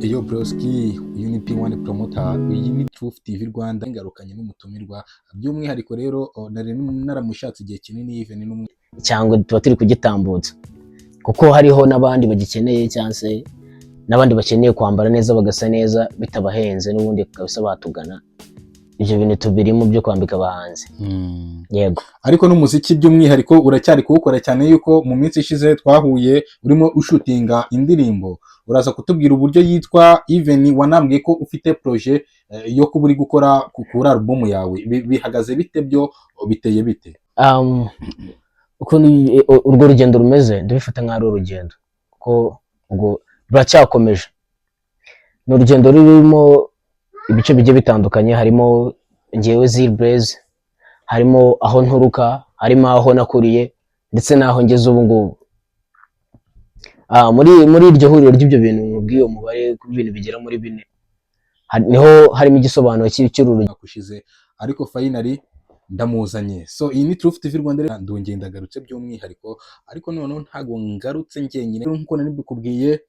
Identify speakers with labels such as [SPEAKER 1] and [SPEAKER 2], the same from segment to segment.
[SPEAKER 1] Eyo Broski, uyu ni P1 Promoter, iyi ni Truth TV Rwanda, ngarukanye n'umutumirwa by'umwihariko rero nari naramushatse igihe kinini even n'umwe
[SPEAKER 2] cyangwa tuba turi kugitambutsa kuko hariho n'abandi bagikeneye cyangwa se n'abandi bakeneye kwambara neza bagasa neza bitabahenze n'ubundi kabisa batugana ibyo bintu tubirimo byo kwambika abahanzi. Yego,
[SPEAKER 1] ariko n'umuziki by'umwihariko uracyari kuwukora cyane yuko mu minsi ishize twahuye urimo ushutinga indirimbo, uraza kutubwira uburyo yitwa, even wanambwiye ko ufite projet yo kuba uri gukora kuri album yawe, bihagaze bite, byo biteye bite?
[SPEAKER 2] ukuntu urwo rugendo rumeze ndabifata nk'ari urugendo kuko ubwo ruracyakomeje. Ni urugendo rurimo ibice bigiye bitandukanye, harimo njyewe Zilbrez, harimo aho nturuka, harimo aho nakuriye ndetse n'aho ngeze ubu ngubu. Muri iryo huriro ry'ibyo bintu mubwiye umubare w'ibintu bigera muri 4 niho harimo igisobanuro cy'urugendo
[SPEAKER 1] kushize, ariko finally ndamuzanye. So iyi ni Truth TV Rwanda, ndongeye ndagarutse by'umwihariko, ariko noneho ntago ngarutse njyenyine nkuko nari bikubwiye,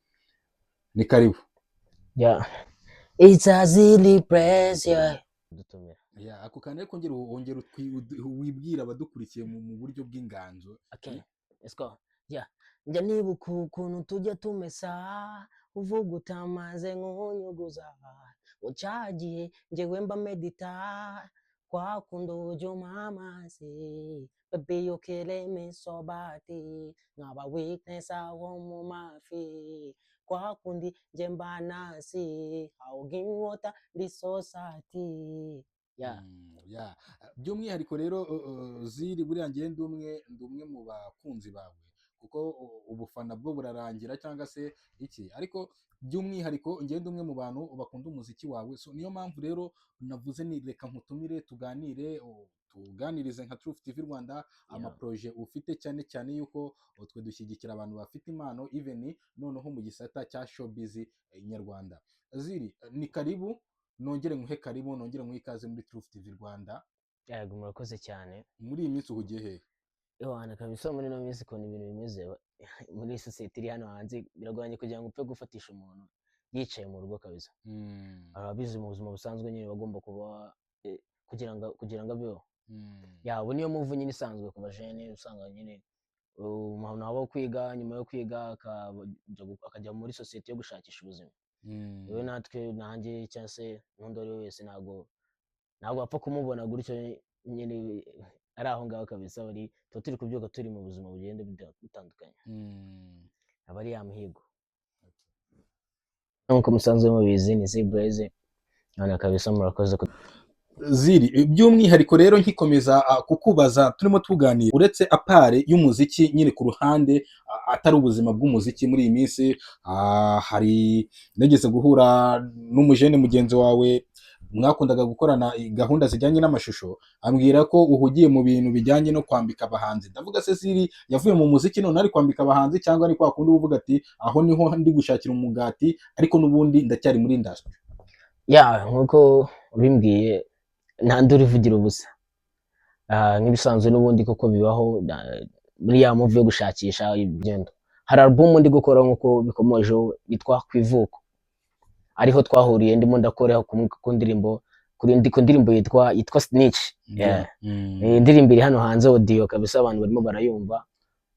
[SPEAKER 1] ni karibu.
[SPEAKER 2] Yeah, it's a Zilbrez, yeah.
[SPEAKER 1] Yeah, ako kandi ariko wongera wibwira abadukurikiye mu buryo bw'inganzo.
[SPEAKER 2] Okay, let's go. Yeah, njya nibuka ukuntu tujya tumesa, uvuga utamaze nk'unyuguza, ucagiye njyewe mba medita kwa kundo ujya umamaze, baby you killing me so bad, nkaba weakness aho mu mafi, kwa kundi njye mba nasi, how give water this society. Yeah.
[SPEAKER 1] Yeah. By'umwihariko rero Ziri, buriya ngiye ndi umwe mu bakunzi bawe kuko ubufana bwo burarangira cyangwa se iki, ariko by'umwihariko ngiye ndi umwe mu bantu bakunda umuziki wawe. So niyo mpamvu rero navuze ni reka nkutumire tuganirize nka Truth TV Rwanda amaproje ufite, cyane cyane yuko twe dushyigikira abantu bafite impano even noneho mu gisata cya showbiz nyarwanda. Ziri, ni karibu, nongere nkuhe karibu, nongere nkuhe ikaze muri Truth TV Rwanda.
[SPEAKER 2] Yego, murakoze cyane.
[SPEAKER 1] Muri iyi minsi uhugiye he?
[SPEAKER 2] Yohana kabisa, muri no minsi ko ibintu bimeze muri society iri hano hanze biragoranye kugira ngo upfe gufatisha umuntu yicaye mu rugo kabisa. Arabizi mu buzima busanzwe nyine bagomba kuba kugira ngo abeho. Yabo niyo muvu nyine isanzwe ku bajene, usanga nyine umuntu aba kwiga, nyuma yo kwiga akajya muri society yo gushakisha ubuzima. Yewe natwe nanjye cyangwa se n'undi ari wese ntabwo wapfa kumubona gutyo nyine ari aho ngaho kabisa. Turi kubyuka turi mu buzima bugenda bitandukanye, aba ari ya mihigo. Nk'uko musanzwe mubizi ni Zilbrez, none kabisa murakoze.
[SPEAKER 1] Ziri, by'umwihariko rero nkikomeza kukubaza, turimo tuganira, uretse apare y'umuziki nyine ku ruhande atari ubuzima bw'umuziki muri iyi minsi, hari nageze guhura n'umujene mugenzi wawe mwakundaga gukorana gahunda zijyanye n'amashusho, ambwira ko uhugiye mu bintu bijyanye no kwambika abahanzi. Ndavuga se Ziri yavuye mu muziki none ari kwambika abahanzi, cyangwa ni kwa kundi uvuga ati aho niho ndi gushakira umugati ariko n'ubundi ndacyari muri industry?
[SPEAKER 2] Yeah, nkuko bimbwiye nta nduri vugira ubusa. Nk'ibisanzwe n'ubundi koko bibaho muri ya move yo gushakisha ibigendo. Hari album ndi gukora nkuko bikomoje yitwa Kwivuko, ariho twahuriye ndimo ndakora ku ndirimbo yitwa Snitch. Yeah. Indirimbo iri hano hanze audio kabisa, abantu barimo barayumva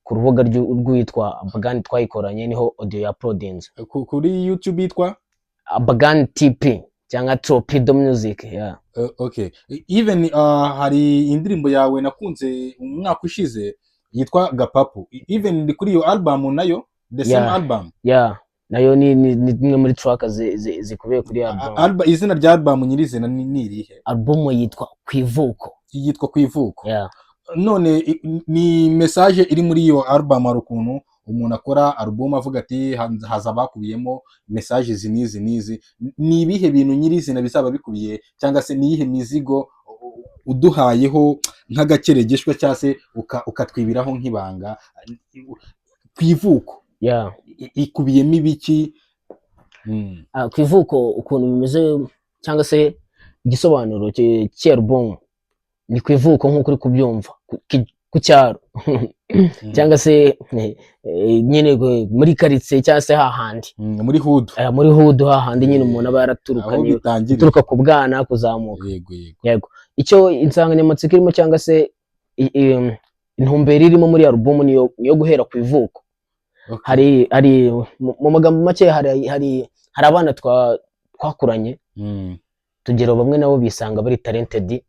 [SPEAKER 2] ku rubuga rw'uwitwa Abagani, twayikoranye niho audio ya uploadinze
[SPEAKER 1] kuri YouTube yitwa
[SPEAKER 2] Abagani TP cyangwa Torpedo Music. Yeah.
[SPEAKER 1] Okay, even hari indirimbo yawe nakunze umwaka ushize yitwa Gapapu, even ndi kuri iyo album nayo, the same album.
[SPEAKER 2] Yeah, nayo ni muri track zikubiye kuri album.
[SPEAKER 1] Izina rya album nyirizina ni irihe?
[SPEAKER 2] Album yitwa Kwivuko.
[SPEAKER 1] Yitwa Kwivuko.
[SPEAKER 2] Yeah.
[SPEAKER 1] None ni message iri muri iyo album, ari ukuntu umuntu akora album avuga ati haza bakubiyemo message izi, ni ibihe bintu nyirizina bizaba bikubiye, cyangwa se ni ihe mizigo uduhayeho nk'agakeregeshwa cyangwa se ukatwibiraho nk'ibanga? Kwivuko,
[SPEAKER 2] yeah,
[SPEAKER 1] ikubiyemo ibiki?
[SPEAKER 2] Kwivuko ukuntu bimeze cyangwa se igisobanuro cy'album ni kwivuko nk'uko uri kubyumva, ku cyaro cyangwa se nyine muri karitsiye cyangwa se hahandi
[SPEAKER 1] muri hood
[SPEAKER 2] muri hood hahandi nyine umuntu aba yaraturukanye uturuka ku bwana kuzamuka. Yego icyo insanganyamatsiko irimo cyangwa se intumbero irimo muri alubumu niyo guhera ku ivuko. Hari mu magambo make hari abana twakuranye tugero bamwe nabo bisanga bari talented,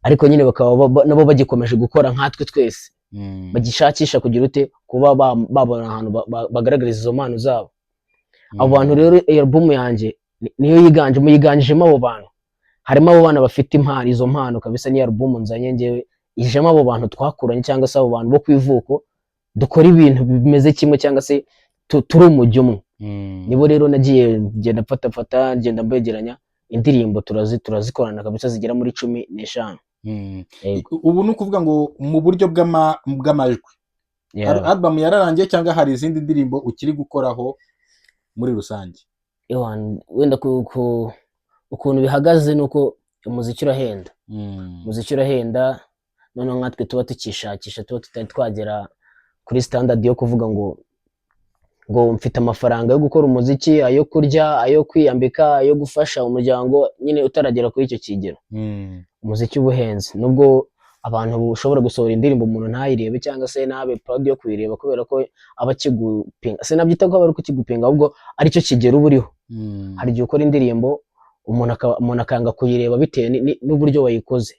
[SPEAKER 2] ariko nyine bakaba nabo bagikomeje gukora nkatwe twese bagishakisha kugira ute kuba babona ahantu bagaragariza izo mpano zabo. Abo bantu rero album yanjye niyo yiganjemo abo bantu, harimo abo bana bafite impano, izo mpano kabisa. Ni album nzanye ngewe ijemo abo bantu twakuranye cyangwa se abo bantu bo kwivuko dukora ibintu bimeze kimwe cyangwa se turi umujyo umwe. Nibo rero nagiye ngenda mfata ngenda mbegeranya indirimbo turazikorana kabisa zigera muri 15.
[SPEAKER 1] Ubu ni ukuvuga ngo mu buryo bw'amajwi album yararangiye cyangwa hari izindi ndirimbo ukiri gukoraho muri rusange?
[SPEAKER 2] Wenda ukuntu bihagaze nuko umuziki urahenda, noneho nkatwe tuba tukishakisha, tuba tutari twagera kuri standard yo kuvuga ngo mfite amafaranga yo gukora umuziki, ayo kurya, ayo kwiyambika, ayo gufasha umuryango, nyine utaragera kuri icyo kigero. Umuziki ubuhenze, nubwo abantu ushobora gusohora indirimbo umuntu ntayirebe cyangwa se nabe proud yo kuyireba kubera ko aba kigupinga, se nabyita ko bari kukigupinga, ahubwo ari cyo kigero uburiho. Hari igihe ukora indirimbo umuntu akanga kuyireba bitewe n'uburyo wayikoze.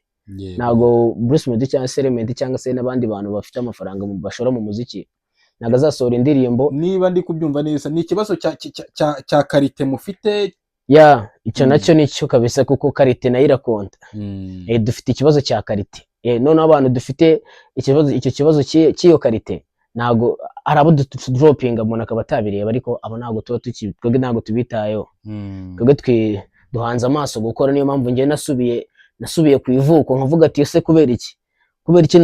[SPEAKER 2] Ntago Bruce Melody cyangwa se Element cyangwa se n'abandi bantu bafite amafaranga bashora mu muziki ntago azasohora indirimbo.
[SPEAKER 1] Niba ndi kubyumva neza, ni ikibazo cya karite mufite.
[SPEAKER 2] Icyo nacyo nicyo kabisa, kuko karite nayo irakonta. Dufite ikibazo cya karite, noneho abantu dufite icyo kibazo cy'iyo karite ntago hari abo droppinga umuntu akaba atabireba, ariko abo ntago twebwe ntago tubitayeho. Twebwe duhanze amaso gukora. Niyo mpamvu njye nasubiye ku ivuko nkavuga ati ese kubera iki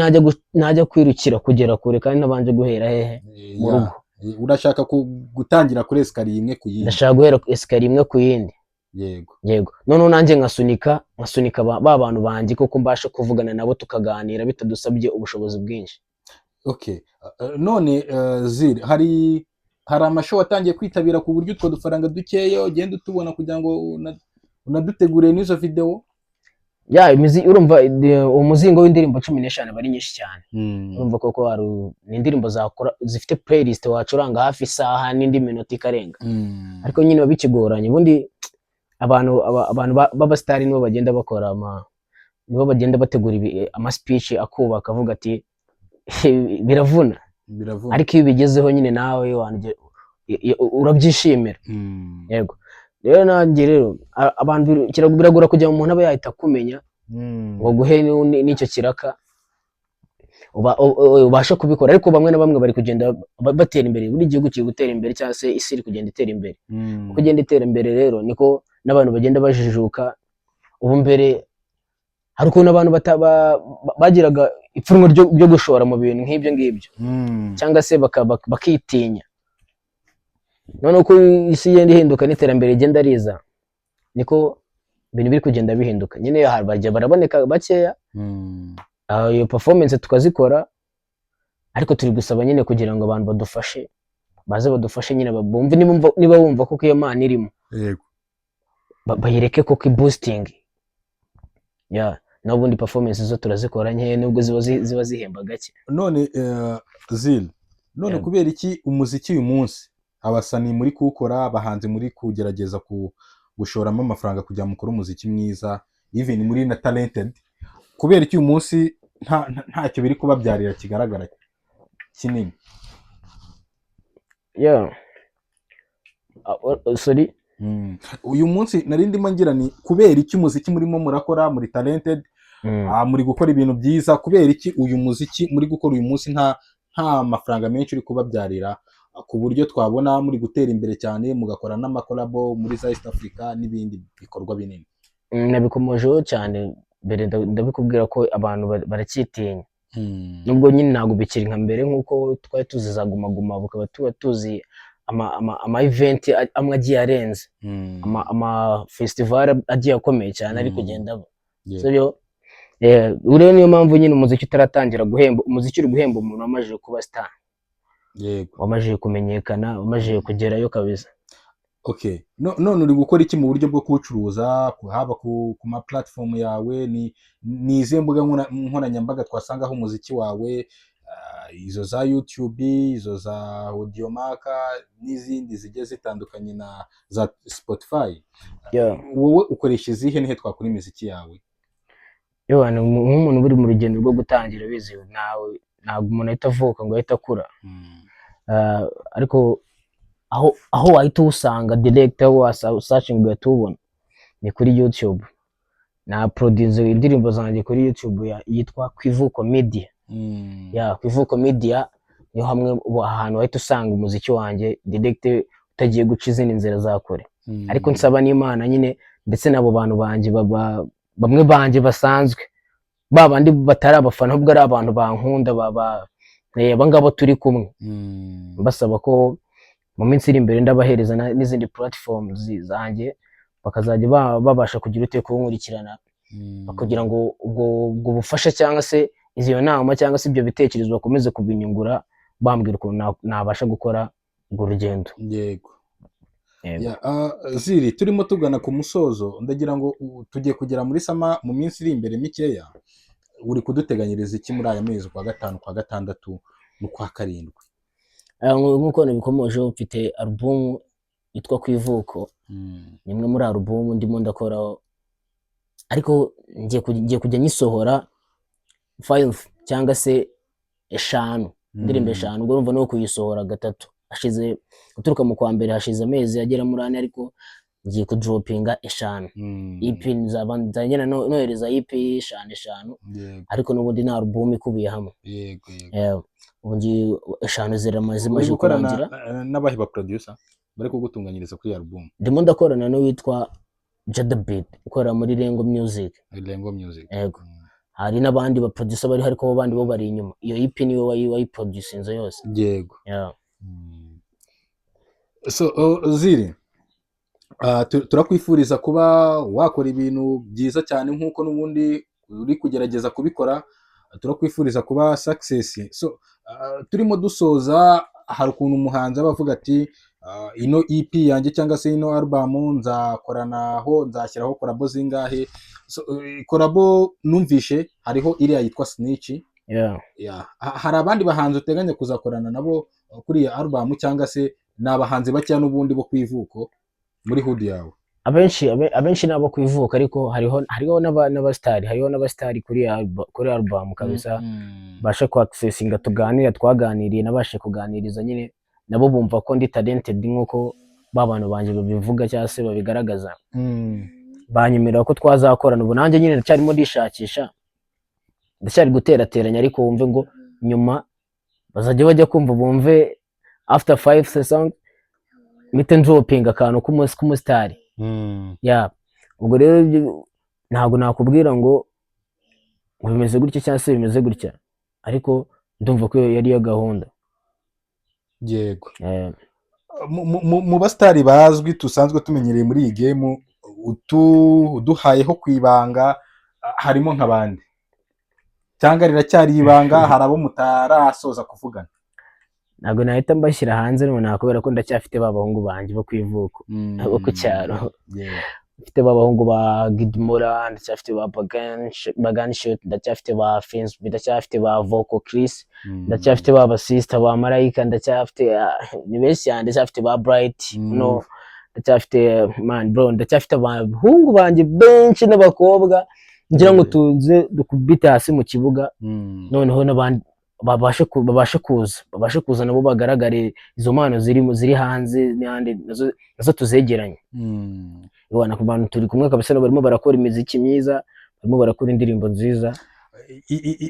[SPEAKER 2] najya kwirukira kugera kure kandi nabanje guhera hehe mu rugo.
[SPEAKER 1] Urashaka gutangira kuri esikariye imwe ku yindi?
[SPEAKER 2] Ndashaka guhera esikariye imwe ku yindi. Yego noneho nanjye nkasunika ba bantu banjye kuko mbasha kuvugana nabo tukaganira bitadusabye ubushobozi bwinshi.
[SPEAKER 1] None Zil, hari amashow watangiye kwitabira ku buryo utwo dufaranga dukeya ugenda utubona kugira ngo unadutegure n'izo video?
[SPEAKER 2] Urumva umuzingo w'indirimbo 15 bari nyinshi cyane. Urumva koko ni indirimbo zifite playlist wacuranga hafi isaha n'indi minota ikarenga, ariko nyine babikigoranye. Ubundi abantu b'abastar nibo bagenda bakora nibo bagenda bategura ama speech akubaka avuga ati biravuna, ariko iyo bigezeho nyine nawe urabyishimira. Yego rero nanjye rero abantu biragura kujya mu muntu aba yahita kumenya ngo guhe n'icyo kiraka ubasha kubikora. Ariko bamwe na bamwe bari kugenda batera imbere, buri gihugu kiri gutera imbere cyangwa se isi iri kugenda itera imbere. Kugenda itera imbere rero niko n'abantu bagenda bajijuka. Ubu mbere hari ukuntu abantu bagiraga ipfunwe ryo gushora mu bintu nk'ibyo ngibyo, cyangwa se bakitinya. None uko isi igenda ihinduka n'iterambere igenda riza, niko ibintu biri kugenda bihinduka. Nyine bajya baraboneka bakeya, iyo performance tukazikora, ariko turi gusaba nyine kugira ngo abantu badufashe nyine bumve niba bumva kuko iyo mana irimo, bayireke kuko boosting. N'ubundi performance zo turazikora nke nubwo ziba zihemba gake.
[SPEAKER 1] None Zil, kubera iki umuziki uyu munsi abasani muri kuwukora, abahanzi muri kugerageza gushoramo amafaranga kugira ngo mukore umuziki mwiza, even muri na talented, kubera iki uyu munsi ntacyo biri kubabyarira kigaragara kinini?
[SPEAKER 2] Sorry,
[SPEAKER 1] uyu munsi nari ndimo ngira ni kubera iki umuziki murimo murakora, muri talented, muri gukora ibintu byiza, kubera iki uyu muziki muri gukora uyu munsi nta mafaranga menshi uri kubabyarira, ku buryo twabona muri gutera imbere cyane mugakora n'amakolabo muri za East Africa n'ibindi bikorwa binini?
[SPEAKER 2] Nabikomojeho cyane mbere, ndabikubwira ko abantu baracyitinya, nubwo nyine ntabwo bikiri nka mbere nk'uko twari tuzi za Guma Guma, bukaba tuba tuzi ama event amwe agiye arenze, ama festival agiye akomeye cyane ari kugenda. Urebe niyo mpamvu nyine umuziki utaratangira guhemba, umuziki uri guhemba umuntu wamajije kuba star,
[SPEAKER 1] yego,
[SPEAKER 2] wamajije kumenyekana, wamajije kugerayo kabisa.
[SPEAKER 1] okay. None uri gukora iki mu buryo bwo kuwucuruza, haba ku ma platform yawe? Ni izihe mbuga nkoranyambaga twasangaho umuziki wawe? Izo za YouTube, izo za Audiomack n'izindi zigiye zitandukanye na za Spotify. Wowe ukoresha izihe, nihe twakura imiziki yawe?
[SPEAKER 2] Nk'umuntu uri mu rugendo rwo gutangira bizi, ntabwo umuntu ahita avuka ngo ahita akura. Ariko aho wahita usanga direct, aho searching ugahita ubona ni kuri YouTube. Na produce indirimbo zanjye kuri YouTube yitwa Kwivuko Media. Kwivuko Media niho hamwe ahantu wahita usanga umuziki wanjye direct, utagiye guca izindi nzira za kure. Ariko nsaba n'Imana nyine, ndetse n'abo bantu banjye bamwe banjye basanzwe, babandi batari abafana, ahubwo ari abantu bankunda, abangabo turi kumwe, basaba ko mu minsi iri imbere ndabahereza n'izindi platforms zanjye, bakazajya babasha kugira ute kunkurikirana, kugira ngo ubwo bufasha cyangwa se izo nama cyangwa se ibyo bitekerezo bakomeze kubinyungura, bambwira ukuntu nabasha gukora urwo rugendo.
[SPEAKER 1] Yego. Ziri, turimo tugana ku musozo, ndagira ngo tugiye kugera muri sama mu minsi iri imbere mikeya. Uri kuduteganyiriza iki muri aya mezi kwa gatanu, kwa gatandatu no kwa karindwi?
[SPEAKER 2] Nk'uko nabikomojeho, mfite album yitwa Kwivuko. Ni imwe muri album ndimo ndakoraho, ariko ngiye kujya nyisohora 5 cyangwa se 5 indirimbo 5. Ubwo urumva no kuyisohora gatatu, hashize guturuka mu kwa mbere hashize amezi agera muri 4, ariko ngiye kudropinga 5. EP nzabandanya nohereza EP 5, ariko n'ubundi na album ikubiye hamwe. Yego. Ubu ngiye 5 ziramaze kurangira.
[SPEAKER 1] N'abahiba producer bari kugutunganyiriza kuri album?
[SPEAKER 2] Ndimo ndakorana no witwa Jada Beat, ukora muri Rengo Music. Yego. Hari n'abandi ba producer bari, ariko abandi bo bari inyuma. Iyo EP niwe wayiproducinze yose.
[SPEAKER 1] Yego. So Ziri, turakwifuriza kuba wakora ibintu byiza cyane nk'uko n'ubundi uri kugerageza kubikora. Turakwifuriza kuba success. So turimo dusoza, hari ukuntu umuhanzi aba avuga ati ino EP yanjye cyangwa se ino album nzakoranaho, nzashyiraho collabo zingahe. So collabo numvishe hariho iriya yitwa Snitch. Hari abandi bahanzi uteganya kuzakorana nabo kuri iyi album, cyangwa se ni abahanzi bake n'ubundi bo Kwivuko muri hood yawe?
[SPEAKER 2] Abenshi nabo Kwivuka, ariko hariho n'abastari, hariho n'abastari kuri album kabisa, bashe ku accessinga, twaganiriye nabashe kuganiriza nyine nabo bumva ko ndi talented nk'uko babantu banje babivuga cyangwa se babigaragaza. Banyemerera ko twazakorana. Ubu nanjye nyine ndacyarimo ndishakisha, ndacyari guterateranya, ariko wumve ngo nyuma bazajya bajya kumva, bumve after 5 songs mite ndropinga akantu k'umusitari. Ubwo rero ntabwo nakubwira ngo bimeze gutya cyangwa se bimeze gutya, ariko ndumva ko yari yo gahunda.
[SPEAKER 1] Yego. Mu bastari bazwi tusanzwe tumenyereye muri iyi game, uduhayeho kwibanga, harimo nk'abandi cyangwa riracyari ibanga? Hari abo mutarasoza kuvugana?
[SPEAKER 2] Ntabwo nahita mbashyira hanze none, kubera ko ndacyafite babahungu banje bo Kwivuko, abo ku cyaro. Mfite babahungu ba Gidmora, ndacyafite ba Baganshot, ndacyafite ba Fins, ndacyafite ba Vocal Chris, ndacyafite ba Sister ba Marayika, ndacyafite ni benshi cyane, ndacyafite ba Bright, no ndacyafite man bro, ndacyafite abahungu banje benshi n'abakobwa, ngira ngo tuze dukubita hasi mu kibuga, noneho n'abandi babashe kuza nabo bagaragare izo mpano ziri hanze n'andi nazo tuzegeranye. Ubona ku bantu turi kumwe kabisa, barimo barakora imiziki myiza, barimo barakora indirimbo nziza.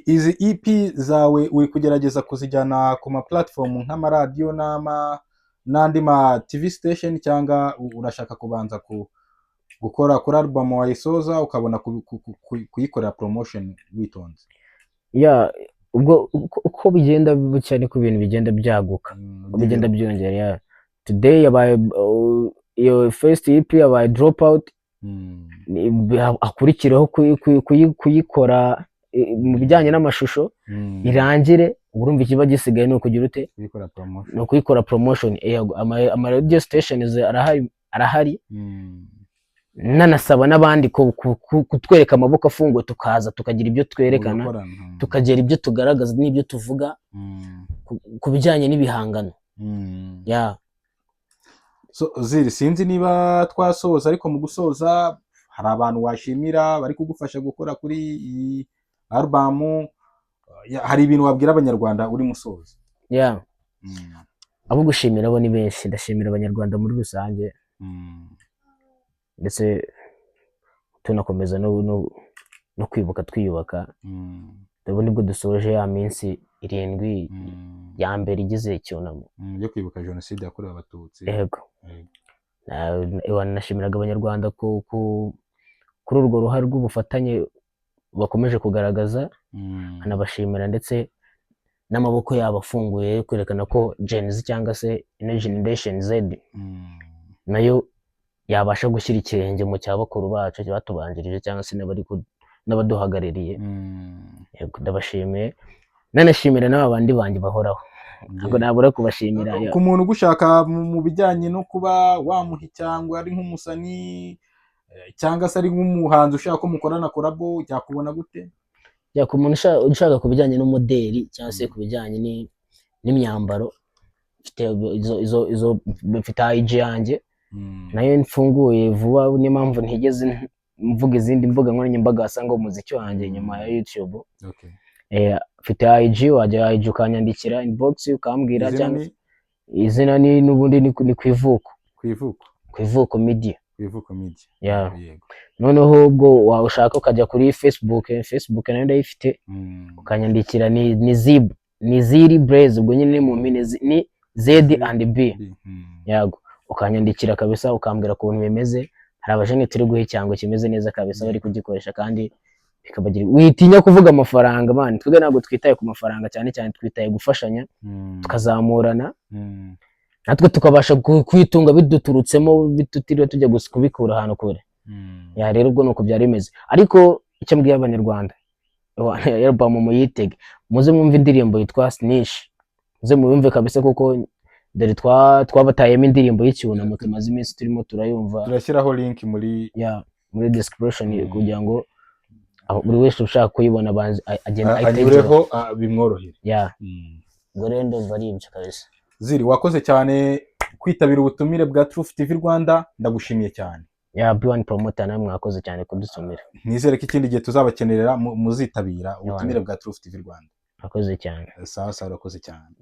[SPEAKER 1] Izi EP zawe uri kugerageza kuzijyana ku ma platform nk'amaradiyo n'andi ma TV station, cyangwa urashaka kubanza gukora kuri album wayisoza ukabona kuyikorera promotion witonze?
[SPEAKER 2] Ubwo uko bigenda bucya niko ibintu bigenda byaguka, bigenda byongera. Today yabaye iyo first EP yabaye Dropout, akurikireho kuyikora mu bijyanye n'amashusho irangire, urumva ikiba gisigaye ni ukugira ute, ni ukuyikora promotion. Ama radio stations arahari, nanasaba n'abandi kutwereka amaboko afunguye, tukaza tukagira ibyo twerekana, tukagira ibyo tugaragaza n'ibyo tuvuga ku bijyanye n'ibihangano.
[SPEAKER 1] So Ozil, sinzi niba twasoza, ariko mu gusoza hari abantu washimira bari kugufasha gukora kuri iyi album, hari ibintu wabwira abanyarwanda uri musoza?
[SPEAKER 2] Abo gushimira bo ni benshi, ndashimira abanyarwanda muri rusange, ndetse tunakomeza no kwibuka twiyubaka. Ndabona nibwo dusoje ya minsi 7 ya mbere igize icyunamo
[SPEAKER 1] yo kwibuka jenoside yakorewe abatutsi.
[SPEAKER 2] Yego, nashimiraga abanyarwanda kuri urwo ruhare rw'ubufatanye bakomeje kugaragaza, anabashimira ndetse n'amaboko yabo afunguye kwerekana ko Gen Z cyangwa se Generation Z nayo yabasha gushyira ikirenge mu cyabakuru bacu batubanjirije cyangwa se n'abaduhagarariye. Yego, ndabashimiye, nanashimira n'abandi banjye bahoraho, ntabwo nabura kubashimira.
[SPEAKER 1] Ku muntu ugushaka mu bijyanye no kuba wamuha cyangwa ari nk'umusani cyangwa se ari nk'umuhanzi ushaka ko mukorana collabo, yakubona gute?
[SPEAKER 2] Ku muntu ushaka ku bijyanye n'umodeli cyangwa se ku bijyanye n'imyambaro, mfite IG yanjye nayo mfunguye vuba, niyo mpamvu ntigeze mvuga izindi mbuga nkoranyambaga wasanga umuziki wanjye nyuma ya YouTube. Mfite IG, wajya IG ukanyandikira inbox ukambwira, cyangwa izina ni n'ubundi ni Kwivuko Media. Noneho ubwo washaka ukajya kuri Facebook nayo ndayifite, ukanyandikira ni Ziri Blaze, ubwo nyine mu mpine ni Z and B. Yago, ukanyandikira kabisa ukambwira ukuntu bimeze. Hari abajene turi guhe cyangwa kimeze neza kabisa bari kugikoresha, kandi bikabagira, witinya kuvuga amafaranga man, twebwe ntabwo twitaye ku mafaranga, cyane cyane twitaye gufashanya, tukazamurana, natwe tukabasha kwitunga biduturutsemo, bitutiriwe tujya kubikura ahantu kure. Rero ubwo nuko byari bimeze, ariko icyo mbwiye abanyarwanda, album muyitege, muze mwumve indirimbo yitwa Snitch, muze muyumve kabisa, kuko dore twabatayemo indirimbo y'icyunamo tumaze iminsi turimo turayumva.
[SPEAKER 1] Turashyiraho link muri
[SPEAKER 2] description kugira ngo buri wese ushaka kuyibona agenda
[SPEAKER 1] anyureho bimworohera.
[SPEAKER 2] Ubwo rero ndumva ari ibyo kabisa.
[SPEAKER 1] Ziri, wakoze cyane kwitabira ubutumire bwa Truth TV Rwanda, ndagushimiye cyane.
[SPEAKER 2] B1 Promoter namwe mwakoze cyane kudusumira.
[SPEAKER 1] Nizere ko ikindi gihe tuzabakenerera muzitabira ubutumire bwa Truth TV Rwanda.
[SPEAKER 2] Wakoze cyane.
[SPEAKER 1] Sawa, urakoze cyane.